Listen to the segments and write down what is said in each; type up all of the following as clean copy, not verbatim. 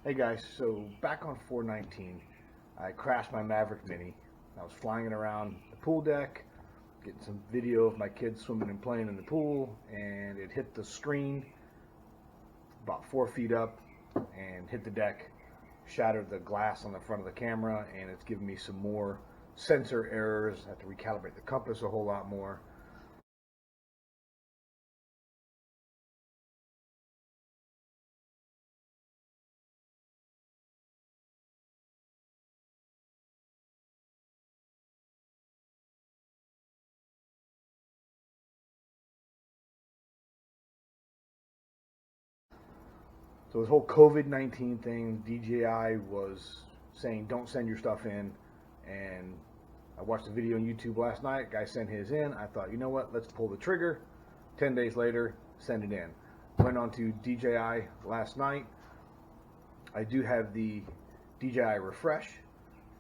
Hey guys, so back on 4/19, I crashed my Mavic Mini. I was flying it around the pool deck, getting some video of my kids swimming and playing in the pool, and it hit the screen about 4 feet up and hit the deck, shattered the glass on the front of the camera, and it's given me some more sensor errors. I have to recalibrate the compass a whole lot more. So this whole COVID-19 thing, DJI was saying don't send your stuff in, and I watched a video on YouTube last night. Guy sent his in. I thought, you know what, let's pull the trigger. 10 days later, send it in. Went on to DJI last night. I do have the DJI Refresh.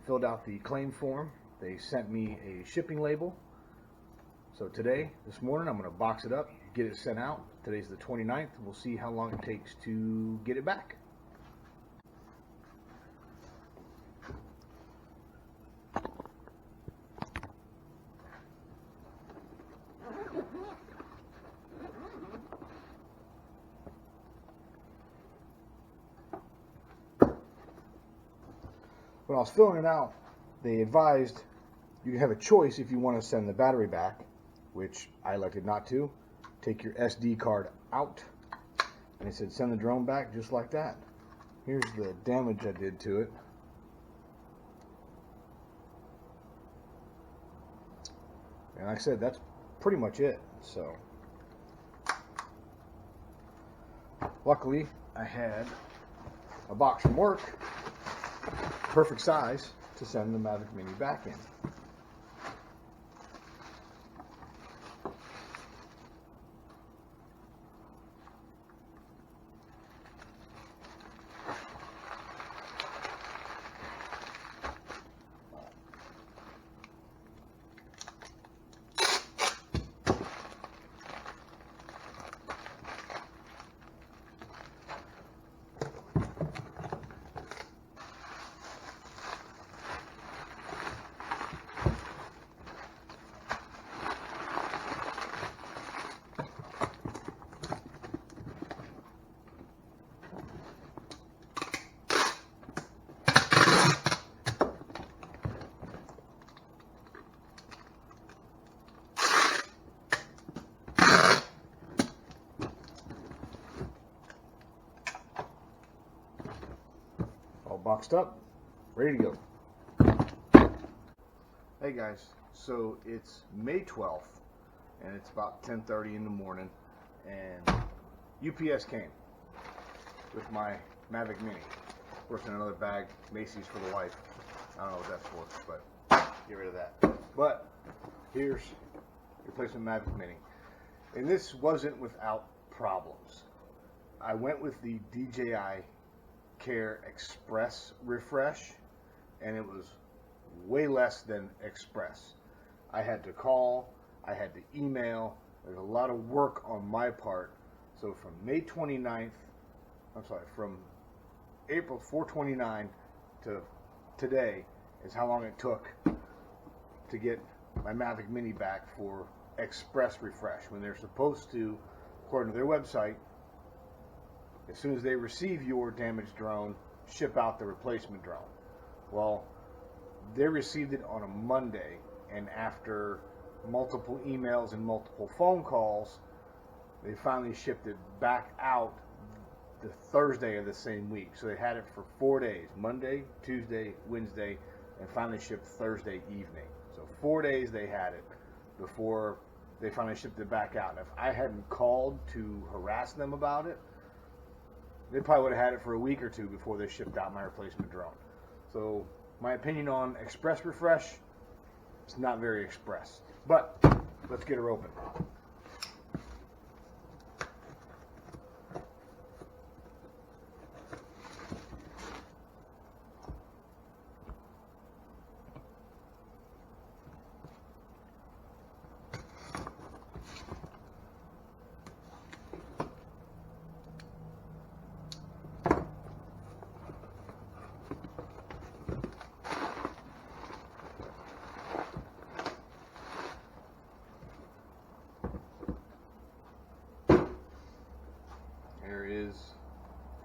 Filled out the claim form. They sent me a shipping label. So today, this morning, I'm going to box it up, get it sent out. Today's the 29th. We'll see how long it takes to get it back. When I was filling it out, they advised you have a choice if you want to send the battery back, which I elected not to. Take your SD card out, and it said send the drone back just like that. Here's the damage I did to it. And like I said, that's pretty much it. So luckily I had a box from work, perfect size to send the Mavic Mini back in. Boxed up, ready to go. Hey guys, so it's May 12th and it's about 10:30 in the morning, and UPS came with my Mavic Mini. Of course, in another bag, Macy's for the wife. I don't know what that's for, but get rid of that. But here's replacement Mavic Mini, and this wasn't without problems. I went with the DJI Care Express Refresh, and it was way less than Express. I had to call, I had to email. There's a lot of work on my part. So from May 29th, from April 4/29 to today is how long it took to get my Mavic Mini back for Express Refresh, when they're supposed to, according to their website, as soon as they receive your damaged drone, ship out the replacement drone. Well, they received it on a Monday, and after multiple emails and multiple phone calls, they finally shipped it back out the Thursday of the same week. So they had it for 4 days, Monday, Tuesday, Wednesday, and finally shipped Thursday evening. So 4 days they had it before they finally shipped it back out. And if I hadn't called to harass them about it, they probably would have had it for a week or two before they shipped out my replacement drone. So my opinion on Express Refresh, it's not very express. But let's get her open.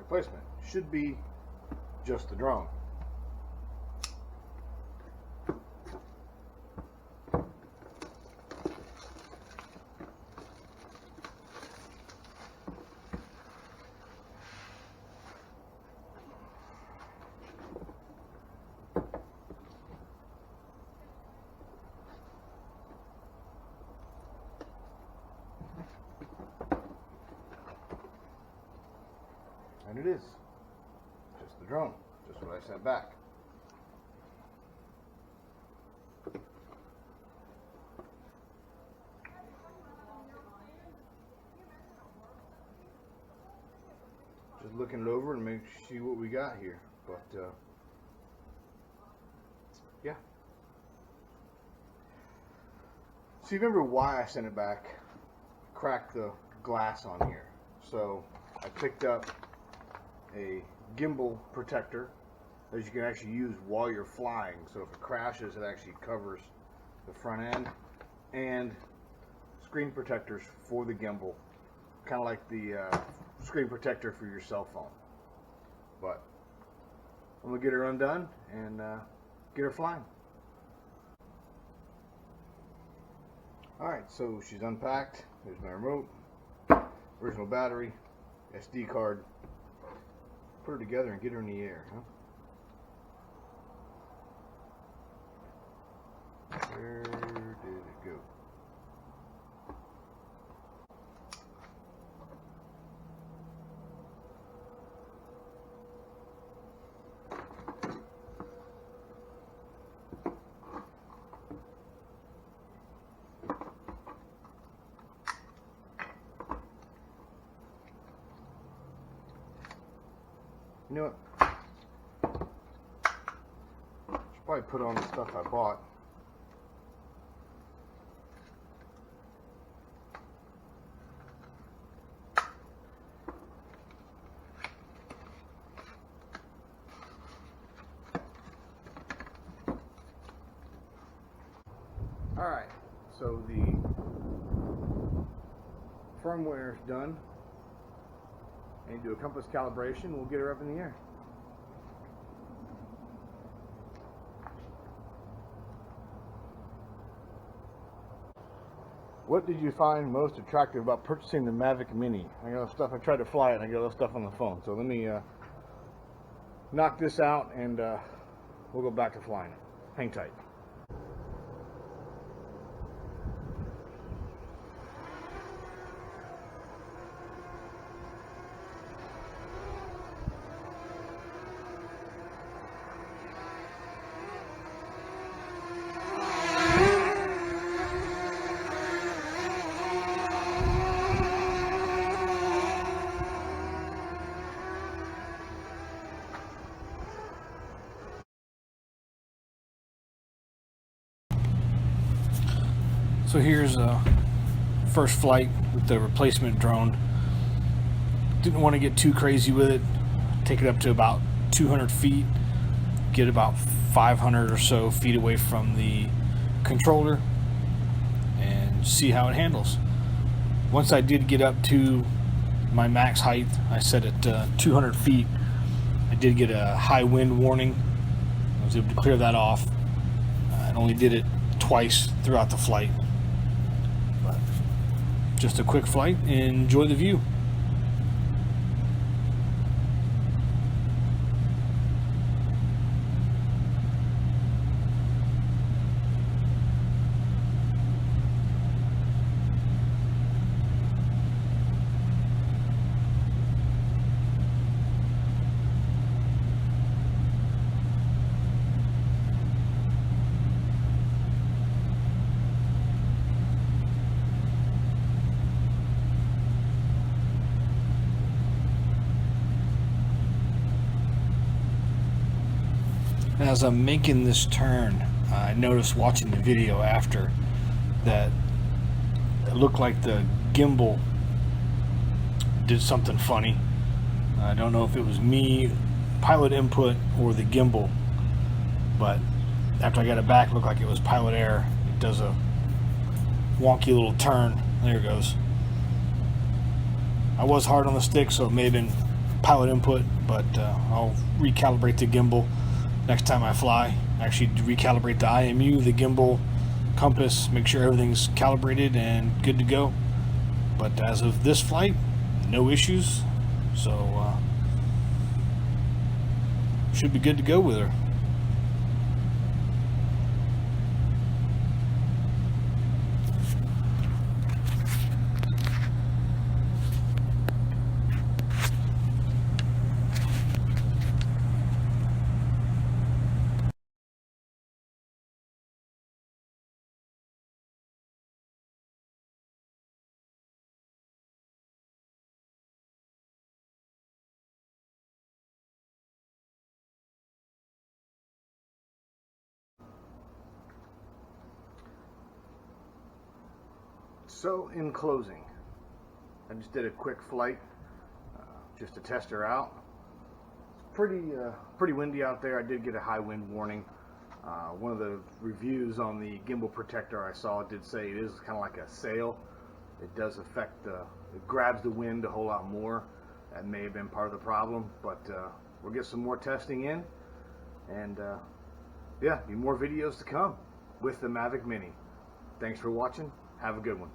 replacement. Should be just the drone. And it is just the drone, just what I sent back. Just looking it over and see what we got here, but yeah. So you remember why I sent it back? Cracked the glass on here. So I picked up a gimbal protector that you can actually use while you're flying, so if it crashes it actually covers the front end, and screen protectors for the gimbal, kind of like the screen protector for your cell phone. But I'm gonna get her undone and get her flying. Alright, so she's unpacked. There's my remote, original battery, SD card. Put her together and get her in the air, huh? Where did it go? You know what? Should probably put on the stuff I bought. Alright, so the firmware is done. And do a compass calibration, we'll get her up in the air. What did you find most attractive about purchasing the Mavic MIni? I got stuff, I tried to fly it and I got a little stuff on the phone. So let me knock this out and we'll go back to flying it. Hang tight. So here's a first flight with the replacement drone. Didn't want to get too crazy with it. Take it up to about 200 feet. Get about 500 or so feet away from the controller and see how it handles. Once I did get up to my max height, I set it 200 feet. I did get a high wind warning. I was able to clear that off. I only did it twice throughout the flight. But just a quick flight and enjoy the view. As I'm making this turn, I noticed watching the video after that it looked like the gimbal did something funny. I don't know if it was me, pilot input, or the gimbal, but after I got it back, it looked like it was pilot error. It does a wonky little turn. There it goes. I was hard on the stick, so it may have been pilot input, but I'll recalibrate the gimbal next time I fly. Actually recalibrate the IMU, the gimbal, compass, make sure everything's calibrated and good to go. But as of this flight, no issues, so should be good to go with her. So in closing, I just did a quick flight just to test her out. It's pretty windy out there. I did get a high wind warning. One of the reviews on the gimbal protector I saw did say it is kind of like a sail. It does affect it grabs the wind a whole lot more. That may have been part of the problem, but we'll get some more testing in, and yeah, be more videos to come with the Mavic Mini. Thanks for watching. Have a good one.